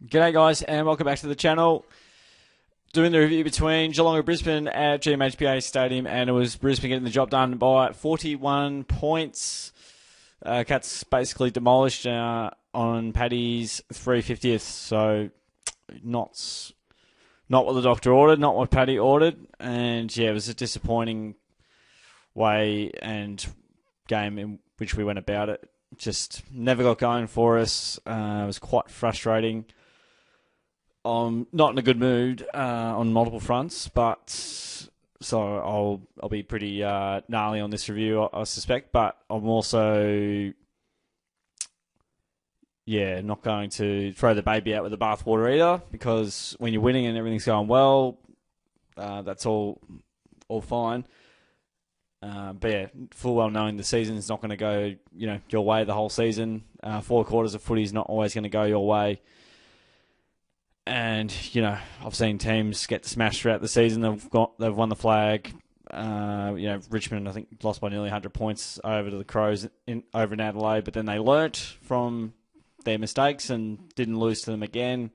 G'day guys and welcome back to the channel. Doing the review between Geelong and Brisbane at GMHBA Stadium, and it was Brisbane getting the job done by 41 points. Cats basically demolished on Paddy's 350th, so not what the doctor ordered, not what Paddy ordered, and yeah, it was a disappointing way and game in which we went about it. Just never got going for us. It was quite frustrating. I'm not in a good mood on multiple fronts, but so I'll be pretty gnarly on this review, I suspect. But I'm also, not going to throw the baby out with the bathwater either, because when you're winning and everything's going well, that's all fine. But yeah, full well knowing the season's not going to go your way the whole season. 4 quarters of footy is not always going to go your way. And, I've seen teams get smashed throughout the season. They've won the flag. Richmond, I think, lost by nearly 100 points over to the Crows over in Adelaide, but then they learnt from their mistakes and didn't lose to them again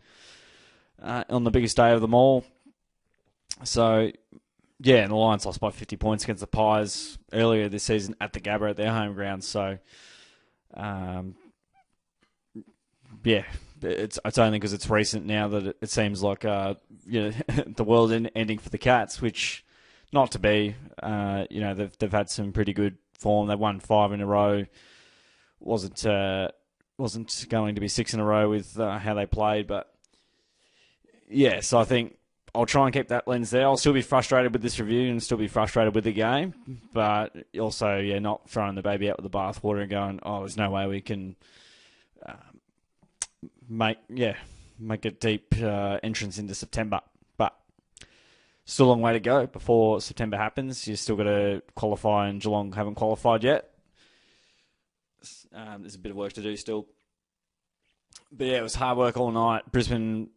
on the biggest day of them all. So, yeah, and the Lions lost by 50 points against the Pies earlier this season at the Gabba at their home ground. So, it's only because it's recent now that it seems like the world ending for the Cats, which not to be. They've had some pretty good form. They won 5 in a row. Wasn't going to be 6 in a row with how they played, but yeah. So I think I'll try and keep that lens there. I'll still be frustrated with this review and still be frustrated with the game, but also not throwing the baby out with the bathwater and going, there's no way we can make a deep entrance into September. But still a long way to go before September happens. You still got to qualify, and Geelong haven't qualified yet. There's a bit of work to do still. But yeah, it was hard work all night. Brisbane,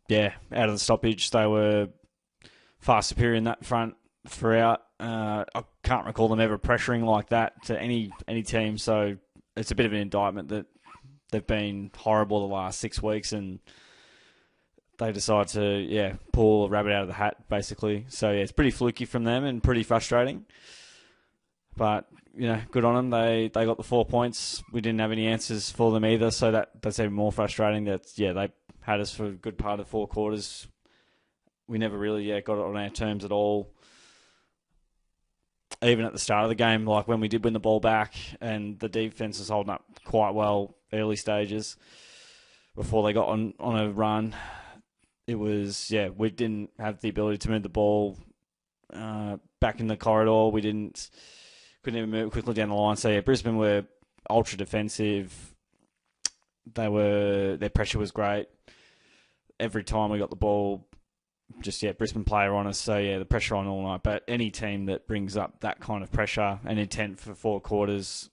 out of the stoppage, they were far superior in that front throughout. I can't recall them ever pressuring like that to any team, so it's a bit of an indictment that they've been horrible the last 6 weeks, and they decide to pull a rabbit out of the hat, basically. So yeah, it's pretty fluky from them and pretty frustrating. But good on them. They got the 4 points. We didn't have any answers for them either, so that's even more frustrating. They had us for a good part of 4 quarters. We never really got it on our terms at all. Even at the start of the game, like when we did win the ball back and the defence was holding up quite well early stages before they got on a run, it was, we didn't have the ability to move the ball back in the corridor. We couldn't even move quickly down the line. So Brisbane were ultra defensive. Their pressure was great. Every time we got the ball, Brisbane player on us. So the pressure on all night. But any team that brings up that kind of pressure and intent for 4 quarters,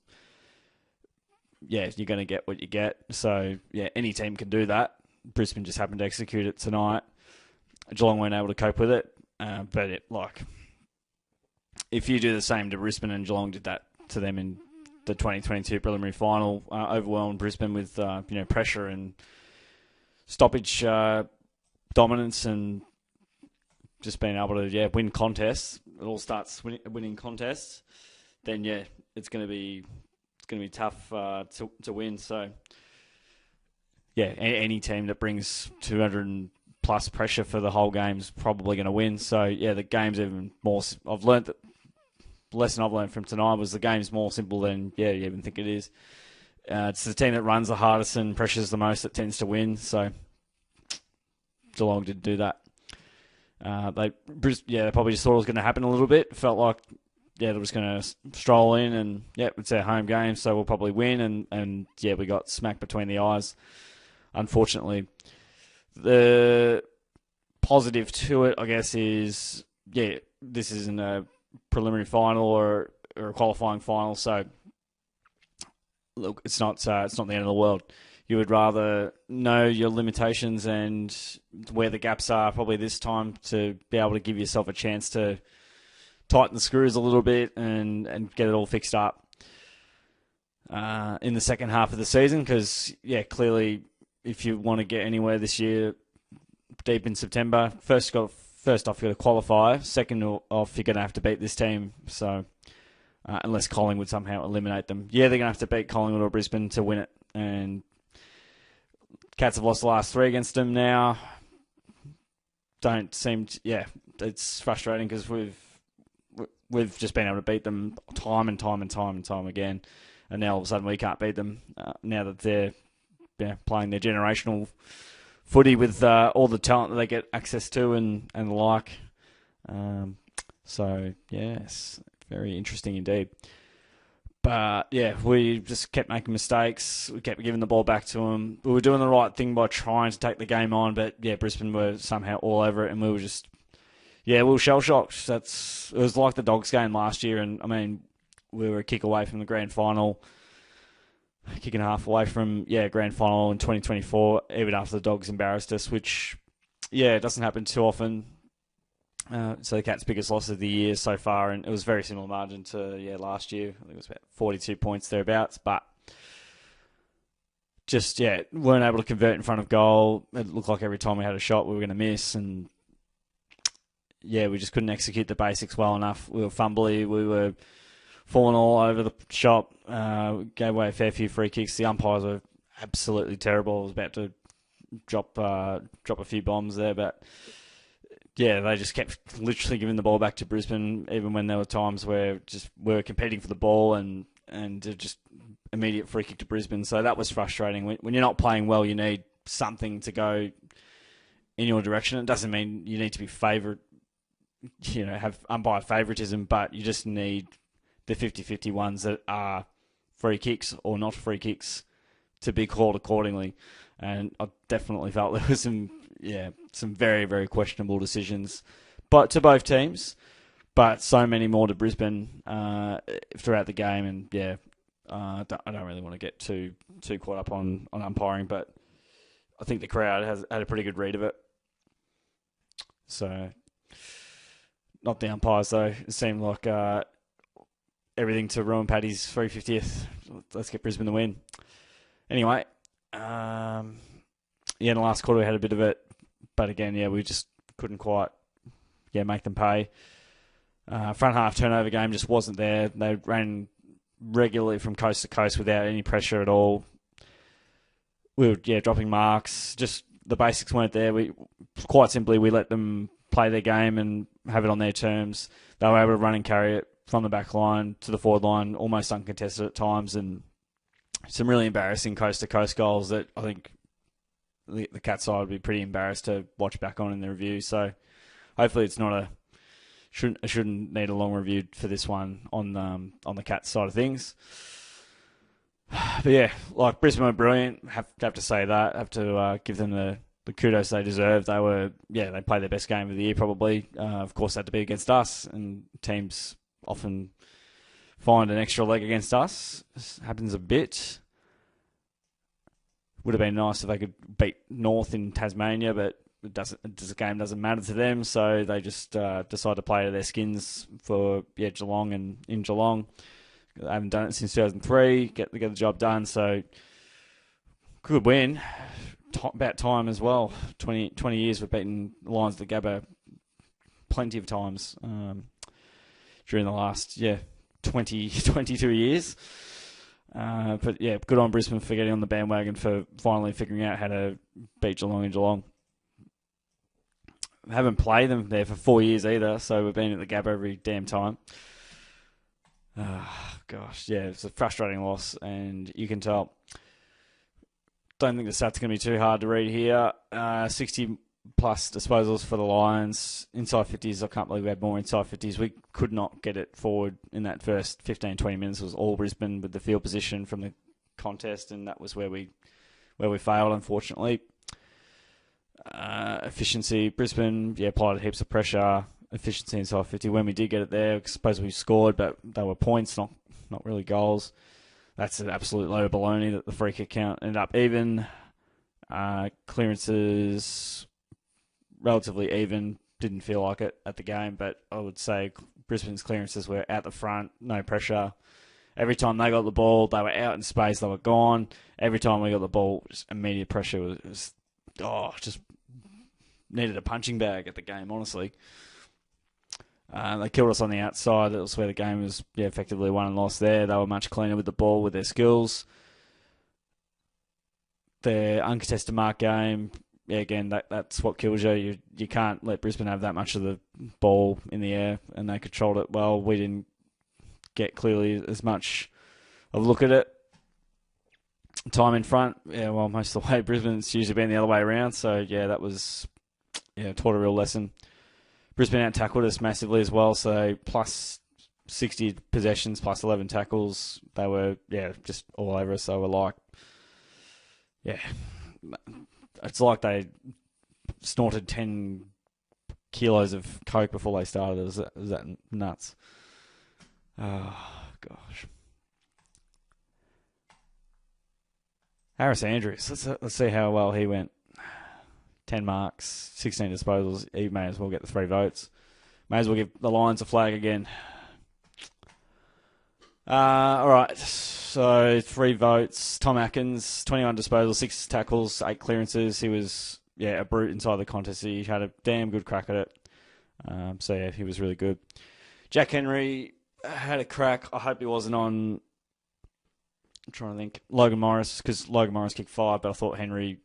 you're going to get what you get. So any team can do that. Brisbane just happened to execute it tonight. Geelong weren't able to cope with it. If you do the same to Brisbane and Geelong did that to them in the 2022 preliminary final, overwhelmed Brisbane with pressure and stoppage dominance and just being able to win contests. It all starts winning contests. Then it's going to be tough to win. So any team that brings 200 plus pressure for the whole game is probably going to win. So the game's even more. I've learned that. The lesson I've learned from tonight was the game's more simple than you even think it is. It's the team that runs the hardest and pressures the most that tends to win. So Geelong did do that. They probably just thought it was going to happen a little bit. Felt like they was going to stroll in and it's our home game, so we'll probably win. And we got smacked between the eyes, unfortunately. The positive to it, I guess, is this isn't a preliminary final or a qualifying final, so look, it's not the end of the world. You would rather know your limitations and where the gaps are probably this time to be able to give yourself a chance to tighten the screws a little bit and get it all fixed up in the second half of the season, because clearly if you want to get anywhere this year, deep in September. First off, you got to qualify. Second off, you're going to have to beat this team. So unless Collingwood somehow eliminate them, they're going to have to beat Collingwood or Brisbane to win it. And Cats have lost the last 3 against them now. Don't seem to, it's frustrating because we've just been able to beat them time and time again, and now all of a sudden we can't beat them now that they're playing their generational footy with all the talent that they get access to and the like. So yes, very interesting indeed. But we just kept making mistakes. We kept giving the ball back to them. We were doing the right thing by trying to take the game on, but Brisbane were somehow all over it, and we were just we were shell shocked. It was like the Dogs game last year, and I mean we were a kick away from the grand final, kick and a half away from grand final in 2024. Even after the Dogs embarrassed us, which it doesn't happen too often. So the Cats' biggest loss of the year so far, and it was very similar margin to last year. I think it was about 42 points thereabouts, but just weren't able to convert in front of goal. It looked like every time we had a shot we were going to miss, and we just couldn't execute the basics well enough. We were fumbly, we were falling all over the shop, gave away a fair few free kicks. The umpires were absolutely terrible. I was about to drop a few bombs there, but they just kept literally giving the ball back to Brisbane, even when there were times where just we were competing for the ball and just immediate free kick to Brisbane. So that was frustrating. When you're not playing well, you need something to go in your direction. It doesn't mean you need to be favoured, have umpire favouritism, but you just need the 50-50 ones that are free kicks or not free kicks to be called accordingly. And I definitely felt there was some very, very questionable decisions, but to both teams, but so many more to Brisbane throughout the game. And I don't really want to get too caught up on umpiring, but I think the crowd has had a pretty good read of it. So, not the umpires though. It seemed like everything to ruin Paddy's 350th. Let's get Brisbane the win. Anyway, in the last quarter we had a bit of it. But again, we just couldn't quite make them pay. Front half turnover game just wasn't there. They ran regularly from coast to coast without any pressure at all. We were dropping marks. Just the basics weren't there. We let them play their game and have it on their terms. They were able to run and carry it from the back line to the forward line, almost uncontested at times, and some really embarrassing coast to coast goals that I think the Cats side would be pretty embarrassed to watch back on in the review. So hopefully it's not shouldn't need a long review for this one on the Cats side of things. But like Brisbane were brilliant. Have to say that. Have to give them the kudos they deserve. They were they played their best game of the year probably. Of course, had to be against us, and teams often find an extra leg against us. This happens a bit. Would have been nice if they could beat North in Tasmania, but the game doesn't matter to them, so they just decide to play to their skins for Geelong and in Geelong. They haven't done it since 2003. Get the job done, so good win. About time as well. 20 years we've beaten Lions at the Gabba plenty of times during the last 22 years. But good on Brisbane for getting on the bandwagon, for finally figuring out how to beat Geelong in Geelong. Haven't played them there for 4 years either, so we've been at the Gabba every damn time. Gosh, it's a frustrating loss, and you can tell. Don't think the stats are going to be too hard to read here. 60 plus disposals for the Lions. Inside 50s, I can't believe we had more inside 50s. We could not get it forward in that first 15, 20 minutes. It was all Brisbane with the field position from the contest, and that was where we failed, unfortunately. Efficiency, Brisbane, applied heaps of pressure. Efficiency inside 50. When we did get it there, I suppose we scored, but they were points, not really goals. That's an absolute load of baloney that the free kick count ended up even. Clearances, relatively even. Didn't feel like it at the game, but I would say Brisbane's clearances were out the front, no pressure, Every time they got the ball, they were out in space, they were gone. Every time we got the ball, just immediate pressure was just needed a punching bag at the game, honestly. They killed us on the outside. That was where the game was effectively won and lost there. They were much cleaner with the ball, with their skills. Their uncontested mark game, again, that's what kills you. You can't let Brisbane have that much of the ball in the air, and they controlled it well. We didn't get clearly as much of a look at it. Time in front, most of the way Brisbane's usually been the other way around. So, that was, taught a real lesson. Brisbane out-tackled us massively as well, so plus 60 possessions, plus 11 tackles. They were, just all over us. They were like, it's like they snorted 10 kilos of coke before they started. Is that nuts? Oh, gosh. Harris Andrews, let's see how well he went. 10 marks, 16 disposals. He may as well get the 3 votes. May as well give the Lions a flag again. All right, so 3 votes. Tom Atkins, 21 disposals, 6 tackles, 8 clearances. He was, a brute inside the contest. He had a damn good crack at it. He was really good. Jack Henry had a crack. I hope he wasn't on, I'm trying to think, Logan Morris, because Logan Morris kicked 5, but I thought Henry,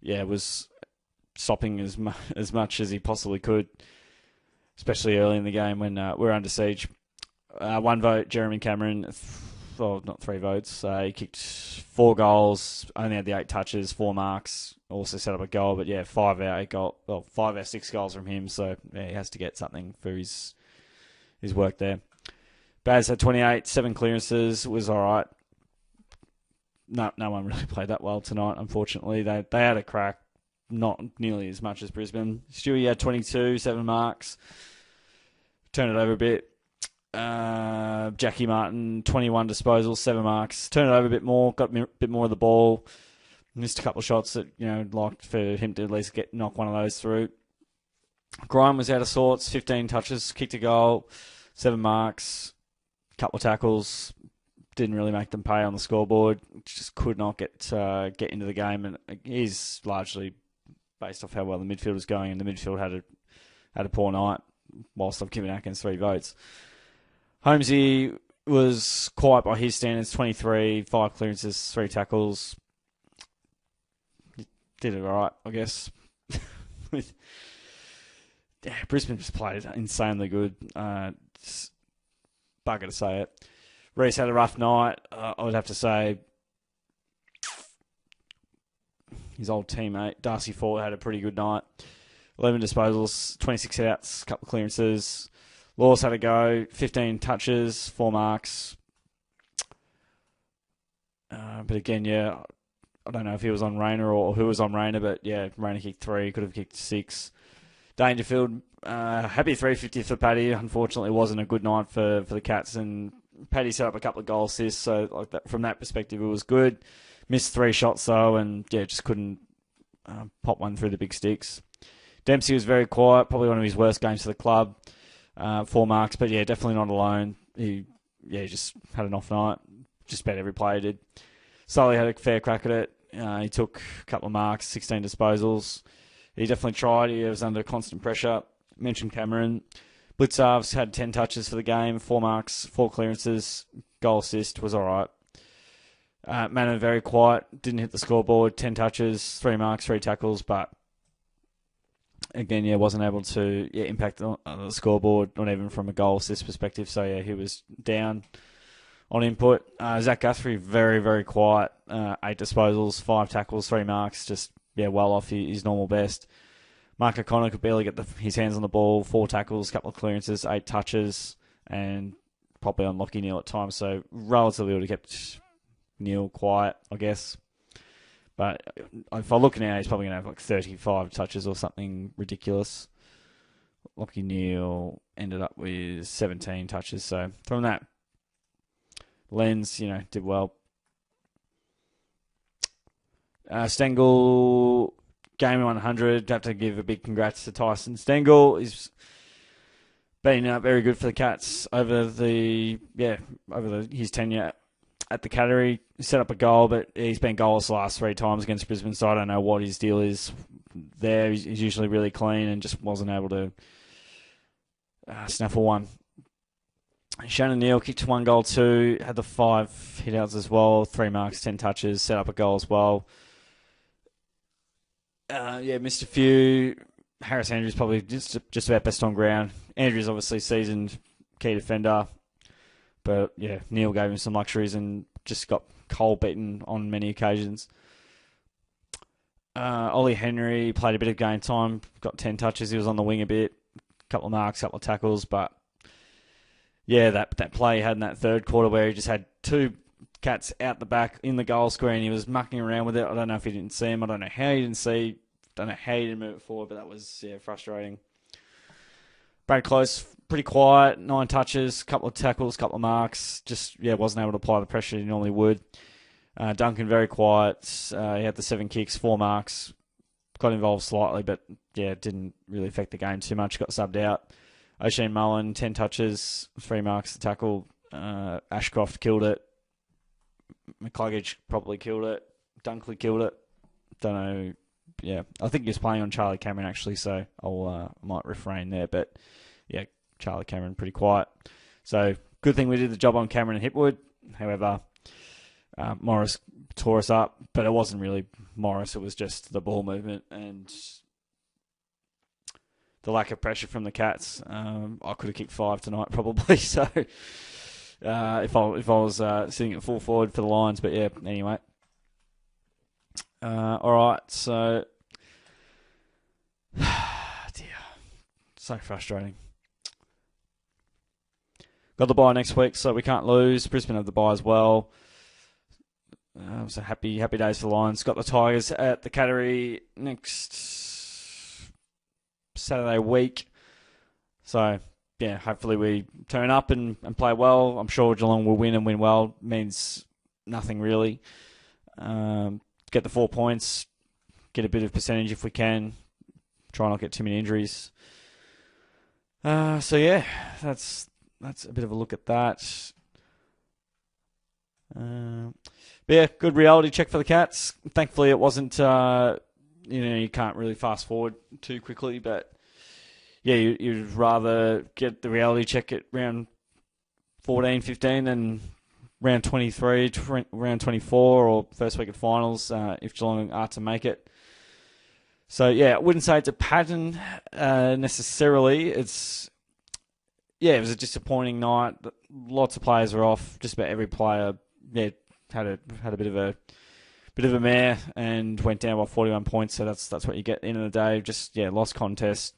was stopping as much as he possibly could, especially early in the game when we were under siege. 1 vote, Jeremy Cameron. Not 3 votes. He kicked 4 goals, only had the 8 touches, 4 marks, also set up a goal, but 5 out 6 goals from him, so he has to get something for his work there. Baz had 28, 7 clearances, was alright. No one really played that well tonight, unfortunately. They had a crack, not nearly as much as Brisbane. Stewie had 22, 7 marks. Turned it over a bit. Jackie Martin, 21 disposals, 7 marks. Turned it over a bit more, got a bit more of the ball. Missed a couple of shots that, liked for him to at least knock one of those through. Grime was out of sorts, 15 touches, kicked a goal, 7 marks, couple of tackles. Didn't really make them pay on the scoreboard. Just could not get into the game, and he's largely based off how well the midfield was going, and the midfield had a poor night, whilst I've given Atkins 3 votes. Holmesy was quiet by his standards, 23, 5 clearances, 3 tackles. Did it all right, I guess. Brisbane just played insanely good. Bugger to say it. Reece had a rough night. I would have to say his old teammate, Darcy Ford, had a pretty good night. 11 disposals, 26 outs, couple of clearances. Laws had a go, 15 touches, 4 marks. But again, I don't know if he was on Rayner or who was on Rayner, but Rayner kicked 3, could have kicked 6. Dangerfield, happy 350 for Paddy. Unfortunately, it wasn't a good night for the Cats, and Paddy set up a couple of goal assists, so from that perspective, it was good. Missed 3 shots, though, and just couldn't pop one through the big sticks. Dempsey was very quiet, probably one of his worst games for the club. 4 marks, but definitely not alone. He just had an off night. Just about every player did. Sully had a fair crack at it. He took a couple of marks, 16 disposals. He definitely tried. He was under constant pressure. Mentioned Cameron. Blitzarves had 10 touches for the game, 4 marks, 4 clearances, goal assist, was all right. Manor very quiet, didn't hit the scoreboard, 10 touches, 3 marks, 3 tackles, but again, wasn't able to impact on the scoreboard, not even from a goal assist perspective. So, he was down on input. Zach Guthrie, very, very quiet. 8 disposals, 5 tackles, 3 marks, just, well off his normal best. Mark O'Connor could barely get his hands on the ball, 4 tackles, couple of clearances, 8 touches, and probably on Lockie Neal at times. So, relatively would have kept Neal quiet, I guess. But if I look now, he's probably going to have 35 touches or something ridiculous. Lockie Neal ended up with 17 touches. So from that lens, did well. Stengel, game 100. Have to give a big congrats to Tyson Stengel. He's been very good for the Cats over his tenure at the Cattery. He set up a goal, but he's been goalless the last 3 times against Brisbane, so I don't know what his deal is there. He's usually really clean and just wasn't able to snaffle one. Shannon Neal kicked 1 goal, 2, had the 5 hit-outs as well, 3 marks, 10 touches, set up a goal as well. Missed a few. Harris Andrews probably just about best on ground. Andrews obviously seasoned key defender, but yeah, Neal gave him some luxuries and just got cold beaten on many occasions. Ollie Henry played a bit of game time, got 10 touches. He was on the wing a bit, couple of marks, couple of tackles, but yeah, that play he had in that third quarter where he just had 2 Cats out the back in the goal square and he was mucking around with it. I don't know if he didn't see him. I don't know how he didn't see. Don't know how he didn't move it forward, but that was frustrating. Brad Close, pretty quiet, 9 touches, couple of tackles, couple of marks. Just wasn't able to apply the pressure he normally would. Duncan very quiet. He had the 7 kicks, 4 marks. Got involved slightly, but didn't really affect the game too much. Got subbed out. O'Shane Mullen, 10 touches, 3 marks to tackle. Ashcroft killed it. McCluggage probably killed it. Dunkley killed it. Don't know. Yeah, I think he was playing on Charlie Cameron actually, so I might refrain there. But yeah, Charlie Cameron pretty quiet. So good thing we did the job on Cameron and Hipwood. However, Morris tore us up, but it wasn't really Morris. It was just the ball movement and the lack of pressure from the Cats. I could have kicked 5 tonight probably. So if I was sitting at full forward for the Lions, but yeah, anyway. All right, so dear, so frustrating. Got the bye next week, so we can't lose. Brisbane have the bye as well. So happy days for the Lions. Got the Tigers at the Cattery next Saturday week. So yeah, hopefully we turn up and play well. I'm sure Geelong will win and win well. Means nothing really. Get the 4 points, get a bit of percentage if we can, try not to get too many injuries. So yeah, that's a bit of a look at that. But yeah, good reality check for the Cats. Thankfully, it wasn't. You can't really fast forward too quickly, but yeah, you'd rather get the reality check at round 14, 15 than round 23, round 24, or first week of finals if Geelong are to make it. So, yeah, I wouldn't say it's a pattern necessarily. It was a disappointing night. Lots of players are off. Just about every player had a bit of a mare and went down by 41 points. So that's what you get at the end of the day. Just, lost contest,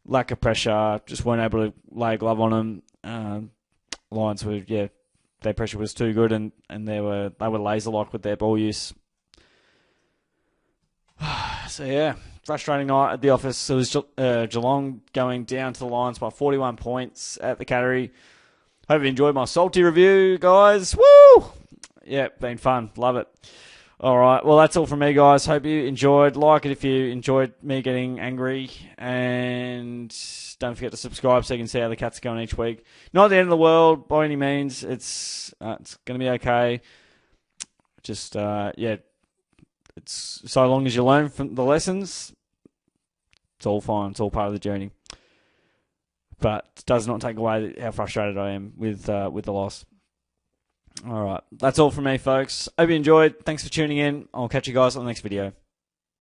lack of pressure, just weren't able to lay a glove on them. Lions were, their pressure was too good, and they were laser-like with their ball use. So, yeah, frustrating night at the office. It was Geelong going down to the Lions by 41 points at the Cattery. Hope you enjoyed my salty review, guys. Woo! Yeah, been fun. Love it. All right, well, that's all from me, guys. Hope you enjoyed. Like it if you enjoyed me getting angry. And don't forget to subscribe so you can see how the Cats are going each week. Not the end of the world by any means. It's going to be okay. Just, it's so long as you learn from the lessons, it's all fine. It's all part of the journey. But it does not take away how frustrated I am with the loss. All right. That's all from me, folks. Hope you enjoyed. Thanks for tuning in. I'll catch you guys on the next video.